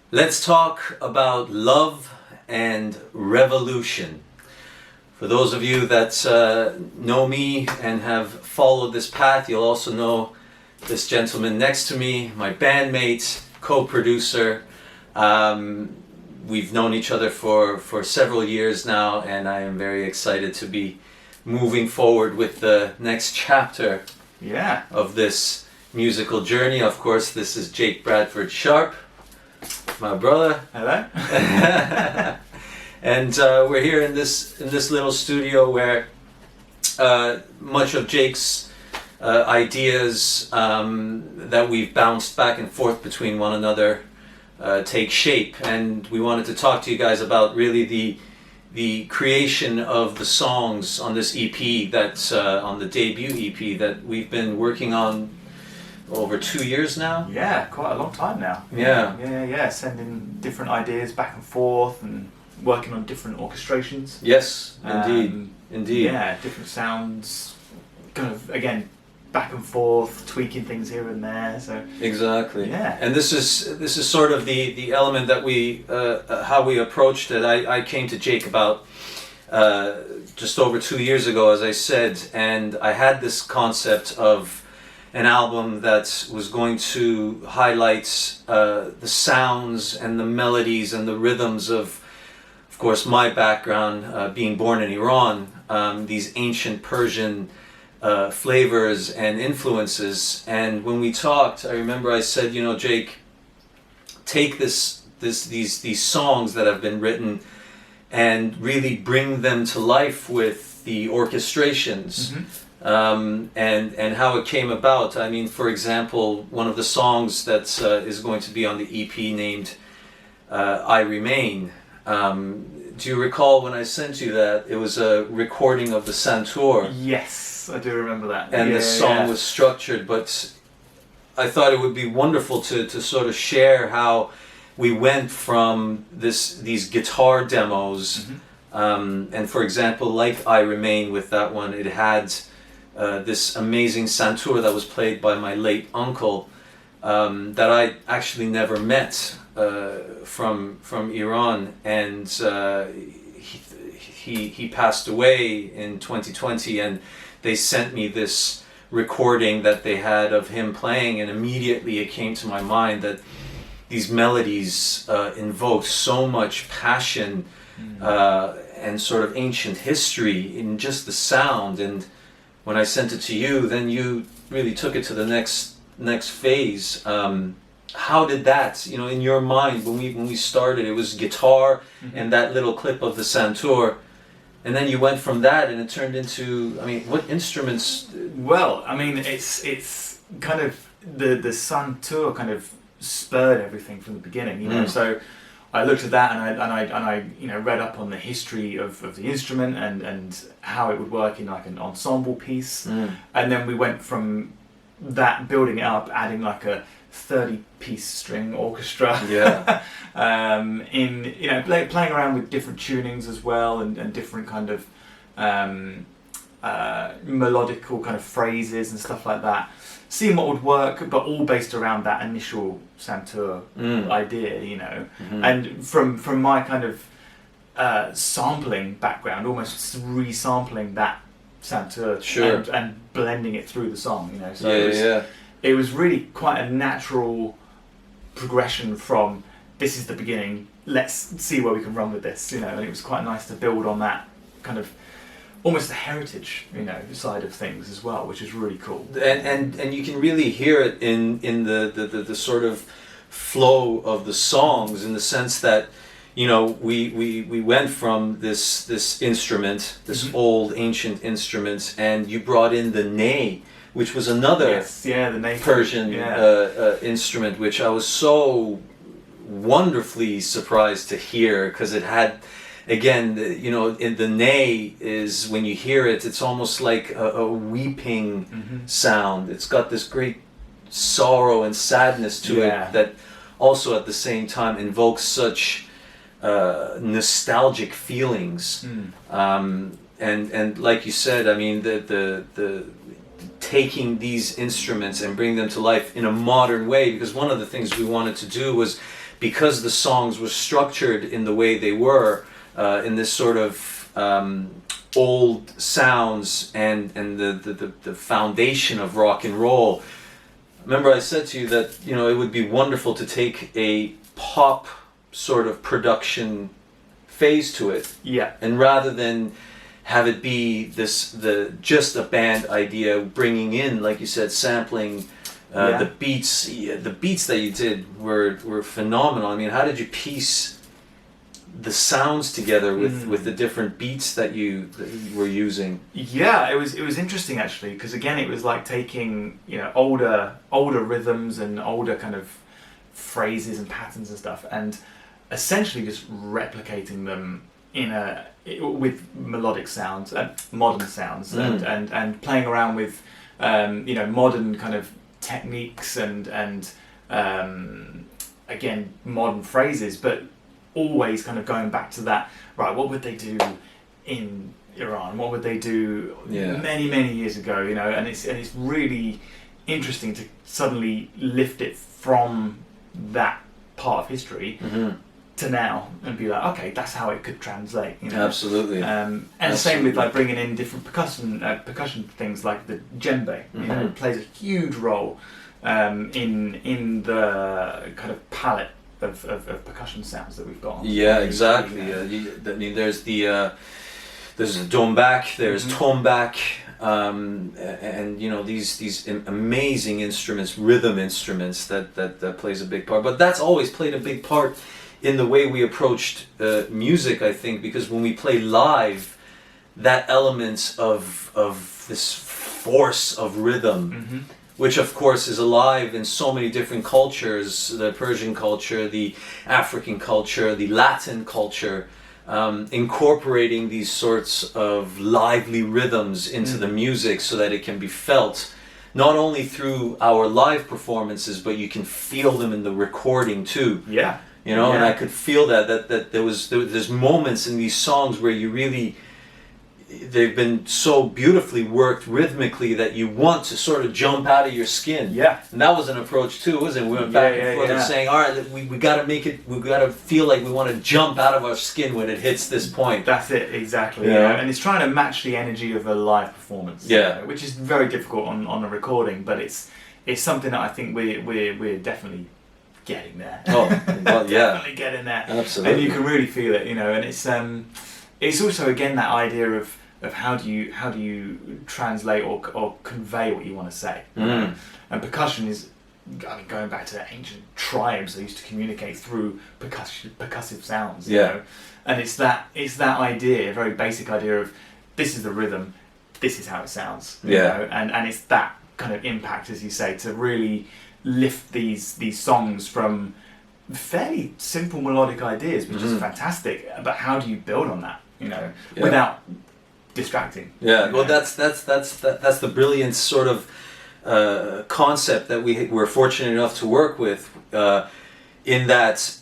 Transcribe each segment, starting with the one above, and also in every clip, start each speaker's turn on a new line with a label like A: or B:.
A: Let's talk about love and revolution. For those of you that know me and have followed this path, you'll also know this gentleman next to me, my bandmate, co-producer. We've known each other for several years now, and I am very excited to be moving forward with the next chapter of this musical journey. Of course, this is Jake Bradford Sharp, my brother.
B: Hello.
A: And we're here in this little studio where much of Jake's ideas that we've bounced back and forth between one another take shape. And we wanted to talk to you guys about really the creation of the songs on this EP, that's on the debut EP that we've been working on over 2 years now.
B: Yeah, quite a long time now.
A: Yeah.
B: Sending different ideas back and forth and working on different orchestrations.
A: Yes, indeed.
B: Yeah, different sounds, kind of, again, back and forth, tweaking things here and there. So
A: exactly.
B: Yeah.
A: And this is sort of the element that we how we approached it. I came to Jake about just over 2 years ago, as I said, and I had this concept of an album that was going to highlight the sounds and the melodies and the rhythms of course, my background, being born in Iran, these ancient Persian flavors and influences. And when we talked, I remember I said, you know, Jake, take these songs that have been written and really bring them to life with the orchestrations. And how it came about. I mean, for example, one of the songs that is going to be on the EP named I Remain. Do you recall when I sent you that? It was a recording of the Santoor.
B: yes, I do remember that.
A: And the song was structured, but I thought it would be wonderful to sort of share how we went from these guitar demos. And for example, like I Remain, with that one, it had this amazing Santoor that was played by my late uncle, that I actually never met, from Iran, and he passed away in 2020, and they sent me this recording that they had of him playing, and immediately it came to my mind that these melodies invoke so much passion and sort of ancient history in just the sound. And when I sent it to you, then you really took it to the next phase. How did that, you know, in your mind, when we started, it was guitar and that little clip of the Santoor, and then you went from that and it turned into, I mean, what instruments?
B: Well, I mean, it's kind of the Santoor kind of spurred everything from the beginning, you know. So I looked at that and I you know, read up on the history of the instrument and how it would work in like an ensemble piece, and then we went from that, building it up, adding like a 30-piece string orchestra. In, you know, playing around with different tunings as well, and different kind of melodical kind of phrases and stuff like that, seeing what would work, but all based around that initial Santoor idea, you know. And from my kind of sampling background, almost resampling that Santoor and blending it through the song, you know. So it was really quite a natural progression from, this is the beginning, let's see where we can run with this, you know. And it was quite nice to build on that kind of almost the heritage, you know, side of things as well, which is really cool.
A: And you can really hear it in the sort of flow of the songs, in the sense that, you know, we went from this instrument, this old ancient instrument, and you brought in the ney, which was another
B: the
A: Persian instrument, which I was so wonderfully surprised to hear, because it had, again, you know, in the ney is, when you hear it, it's almost like a weeping sound. It's got this great sorrow and sadness to it that also at the same time invokes such nostalgic feelings. And like you said, I mean, the taking these instruments and bring them to life in a modern way, because one of the things we wanted to do was because the songs were structured in the way they were, in this sort of old sounds and the foundation of rock and roll. Remember I said to you that, you know, it would be wonderful to take a pop sort of production phase to it.
B: Yeah.
A: And rather than have it be just a band idea, bringing in, like you said, sampling, the beats that you did were phenomenal. I mean, how did you piece the sounds together with the different beats that you were using?
B: Yeah, it was interesting actually, because again, it was like taking, you know, older rhythms and older kind of phrases and patterns and stuff, and essentially just replicating them with melodic sounds and modern sounds, and playing around with you know, modern kind of techniques and again, modern phrases, but always kind of going back to that, right, what would they do in Iran? What would they do many years ago, you know? And it's really interesting to suddenly lift it from that part of history to now and be like, okay, that's how it could translate, you know?
A: Absolutely.
B: And the same with like bringing in different percussion things like the djembe, you know, it plays a huge role in the kind of palette of percussion sounds that we've got.
A: Yeah, exactly. I mean, there's the dombak, there's tombak, and you know, these amazing instruments, rhythm instruments that plays a big part. But that's always played a big part in the way we approached music, I think, because when we play live, that element of this force of rhythm, which of course is alive in so many different cultures, the Persian culture, the African culture, the Latin culture, incorporating these sorts of lively rhythms into the music so that it can be felt not only through our live performances, but you can feel them in the recording too.
B: Yeah.
A: You know, and I could feel that there's moments in these songs where you really, they've been so beautifully worked rhythmically that you want to sort of jump out of your skin.
B: Yeah.
A: And that was an approach too, wasn't it? We went back and forth and saying, all right, we got to make it, we got to feel like we want to jump out of our skin when it hits this point.
B: That's it, exactly. Yeah. And it's trying to match the energy of a live performance.
A: Yeah.
B: You know, which is very difficult on a recording, but it's something that I think we're definitely getting there.
A: Oh, well, yeah.
B: Definitely getting there.
A: Absolutely.
B: And you can really feel it, you know, and it's also again that idea of how do you translate or convey what you want to say. You know? And percussion is, I mean, going back to ancient tribes, they used to communicate through percussive sounds. You know? And it's that idea, a very basic idea of this is the rhythm, this is how it sounds. You know? And it's that kind of impact, as you say, to really lift these songs from fairly simple melodic ideas, which is fantastic. But how do you build on that, you know, without distracting?
A: Yeah, well, that's the brilliant sort of concept that we're fortunate enough to work with, in that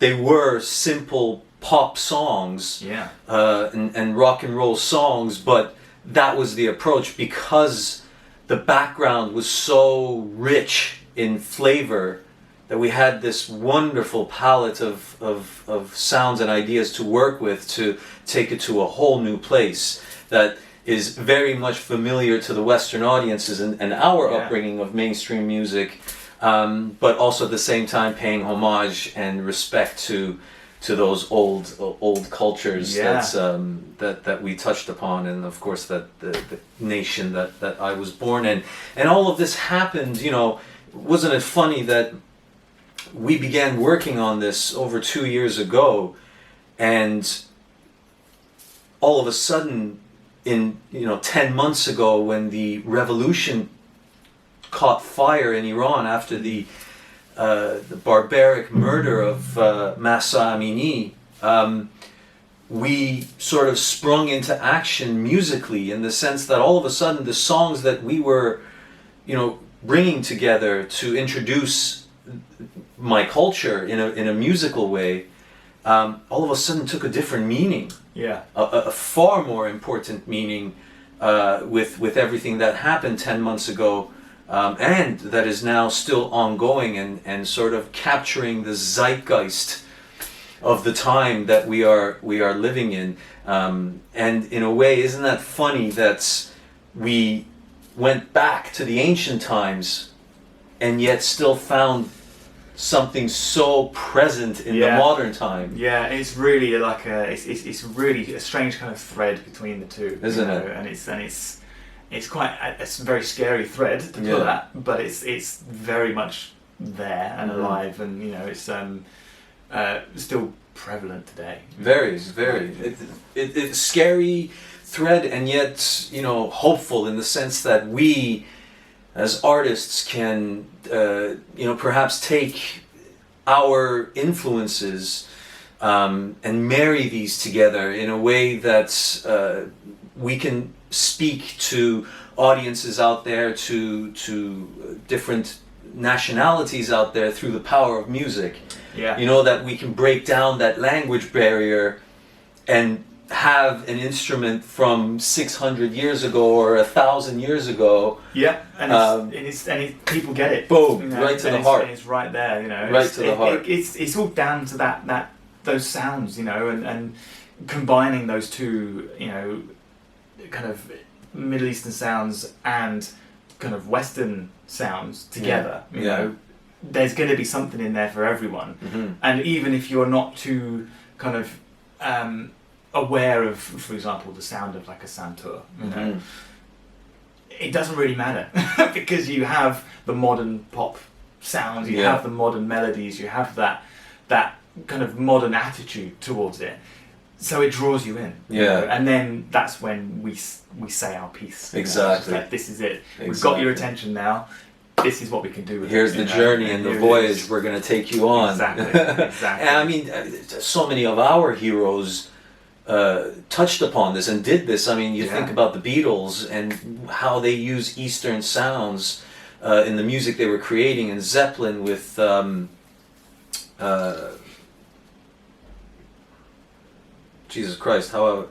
A: they were simple pop songs, and rock and roll songs, but that was the approach because the background was so rich in flavor that we had this wonderful palette of sounds and ideas to work with to take it to a whole new place that is very much familiar to the Western audiences and our upbringing of mainstream music, but also at the same time paying homage and respect to those old cultures that we touched upon, and of course that the nation that I was born in. And all of this happened, you know, wasn't it funny that we began working on this over 2 years ago, and all of a sudden, 10 months ago, when the revolution caught fire in Iran after the barbaric murder of Mahsa Amini, we sort of sprung into action musically, in the sense that all of a sudden the songs that we were, bringing together to introduce my culture in a musical way, all of a sudden took a different meaning.
B: Yeah.
A: A far more important meaning with everything that happened 10 months ago. and that is now still ongoing and sort of capturing the zeitgeist of the time that we are living in. And in a way, isn't that funny that we went back to the ancient times and yet still found something so present in the modern time?
B: Yeah, it's really like it's really a strange kind of thread between the two,
A: isn't it?
B: And it's quite a very scary thread to pull at, but it's very much there and alive, and it's still prevalent today.
A: Very. It's scary thread, and yet hopeful in the sense that we as artists can perhaps take our influences and marry these together in a way that we can speak to audiences out there, to different nationalities out there through the power of music. That we can break down that language barrier and have an instrument from 600 years ago or 1,000 years ago.
B: And people get it.
A: Boom, right to the heart.
B: And it's right there,
A: Right to the heart.
B: It's all down to those sounds, and combining those two, kind of Middle Eastern sounds and kind of Western sounds together. You know, there's going to be something in there for everyone. And even if you're not too kind of aware of, for example, the sound of like a santur, it doesn't really matter because you have the modern pop sounds, you have the modern melodies, you have that kind of modern attitude towards it, so it draws you in. And then that's when we say our piece.
A: Exactly.
B: Like, this is it. We've got your attention now. This is what we can do with
A: Here's the journey and the voyage we're going to take you on.
B: Exactly.
A: And I mean, so many of our heroes touched upon this and did this. I mean, you think about the Beatles and how they use Eastern sounds in the music they were creating, and Zeppelin with Jesus Christ, how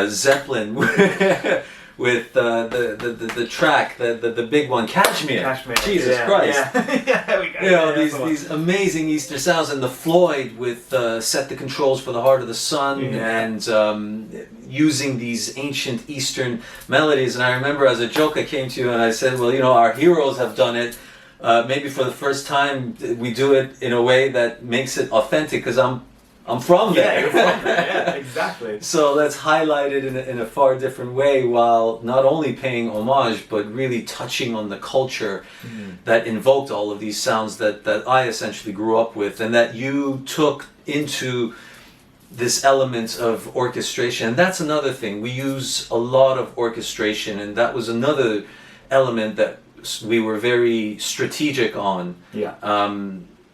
A: Zeppelin with the track, the big one, Kashmir. Jesus Christ.
B: There we go.
A: These amazing Eastern sounds, and the Floyd with Set the Controls for the Heart of the Sun, and using these ancient Eastern melodies. And I remember as a joke I came to you and I said, well, our heroes have done it. Maybe for the first time we do it in a way that makes it authentic, because I'm from there.
B: You're from there. Exactly.
A: So let's highlight it in a far different way, while not only paying homage, but really touching on the culture that invoked all of these sounds that I essentially grew up with, and that you took into this element of orchestration. And that's another thing. We use a lot of orchestration, and that was another element that we were very strategic on.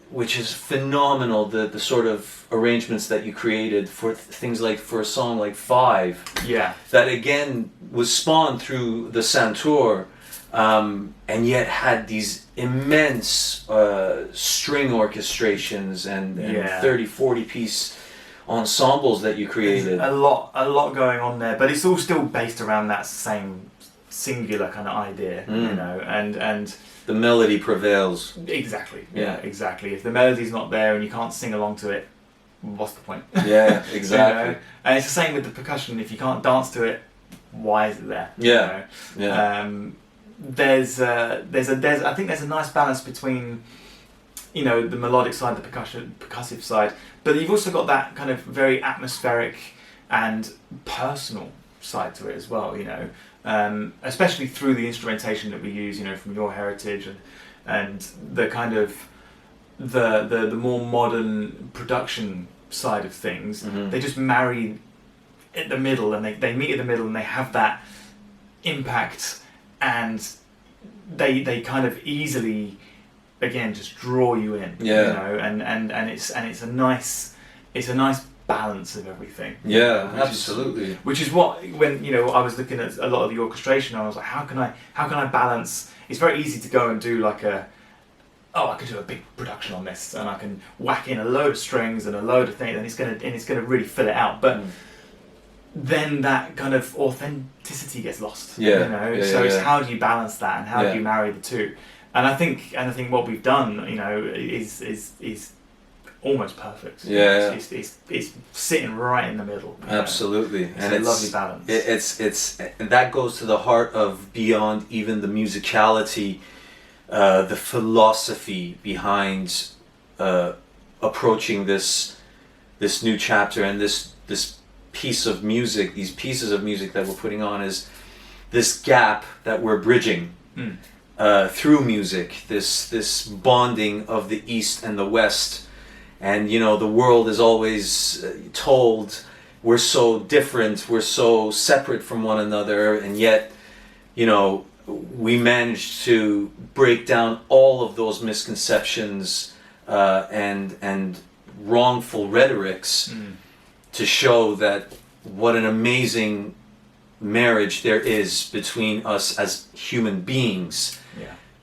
A: Which is phenomenal, the sort of arrangements that you created for things like, for a song like Five. That again was spawned through the Santur, and yet had these immense string orchestrations and 30, 40 piece ensembles that you created.
B: There's a lot going on there, but it's all still based around that same singular kind of idea, and
A: the melody prevails.
B: Exactly. Exactly. If the melody's not there and you can't sing along to it, what's the point?
A: Exactly.
B: And it's the same with the percussion. If you can't dance to it, why is it there? There's I think there's a nice balance between the melodic side, the percussive side, but you've also got that kind of very atmospheric and personal side to it as well, especially through the instrumentation that we use, from your heritage, and the kind of the more modern production side of things. They just marry at the middle, and they meet at the middle, and they have that impact, and they kind of easily, again, just draw you in. And it's a nice balance of everything.
A: Absolutely.
B: Which is what, when I was looking at a lot of the orchestration, I was like, how can I balance? It's very easy to go and do like I could do a big production on this, and I can whack in a load of strings and a load of things, and it's gonna really fill it out. But then that kind of authenticity gets lost.
A: Yeah,
B: You know,
A: yeah,
B: so it's
A: yeah.
B: how do you balance that, and how
A: Yeah.
B: do you marry the two? And I think what we've done, you know, is almost perfect.
A: Yeah.
B: It's sitting right in the middle. You know?
A: Absolutely,
B: It's a lovely balance.
A: It's and that goes to the heart of beyond even the musicality, the philosophy behind approaching this new chapter and this piece of music. These pieces of music that we're putting on is this gap that we're bridging through music. This bonding of the East and the West. And, you know, the world is always told we're so different, we're so separate from one another, and yet, you know, we managed to break down all of those misconceptions and wrongful rhetorics to show that what an amazing marriage there is between us as human beings,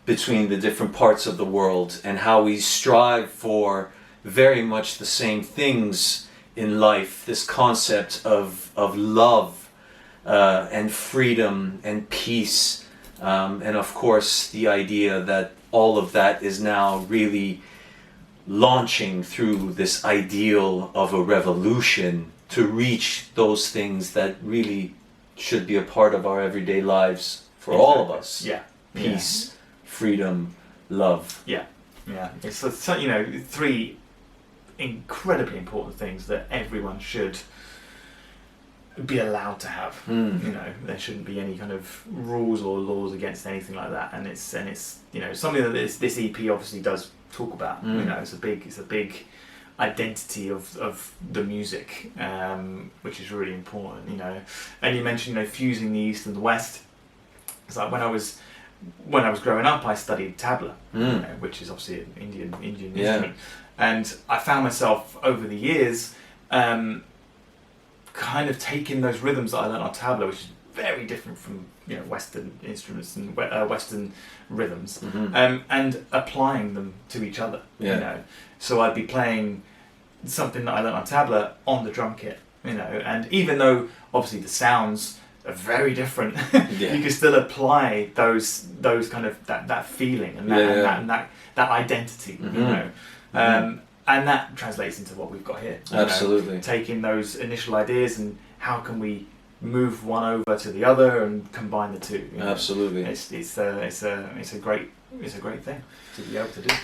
A: between the different parts of the world, and how we strive for very much the same things in life. This concept of love and freedom and peace, and of course the idea that all of that is now really launching through this ideal of a revolution to reach those things that really should be a part of our everyday lives for all of us. Peace, freedom, love.
B: It's you know, three incredibly important things that everyone should be allowed to have. You know, there shouldn't be any kind of rules or laws against anything like that. And it's you know, something that this EP obviously does talk about. You know, it's a big identity of the music, which is really important. You know, and you mentioned, you know, fusing the East and the West. It's like when I was growing up, I studied tabla, you know, which is obviously an Indian instrument. And I found myself over the years kind of taking those rhythms that I learned on tabla, which is very different from, you know, Western instruments and Western rhythms, and applying them to each other. You know, so I'd be playing something that I learned on tabla on the drum kit. You know, and even though obviously the sounds are very different, you can still apply those kind of that feeling and that identity. You know. And that translates into what we've got here.
A: Absolutely.
B: Know, taking those initial ideas and how can we move one over to the other and combine the two. You know? Absolutely. It's a great thing to be able to do.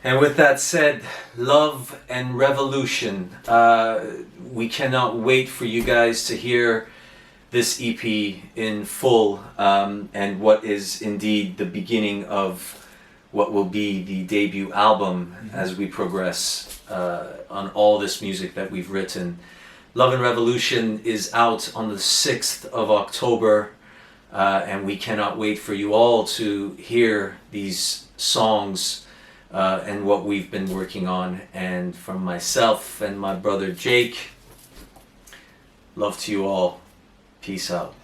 A: And with that said, love and revolution. We cannot wait for you guys to hear this EP in full, and what is indeed the beginning of what will be the debut album as we progress on all this music that we've written. Love and Revolution is out on the 6th of October, and we cannot wait for you all to hear these songs and what we've been working on. And from myself and my brother Jake, love to you all. Peace out.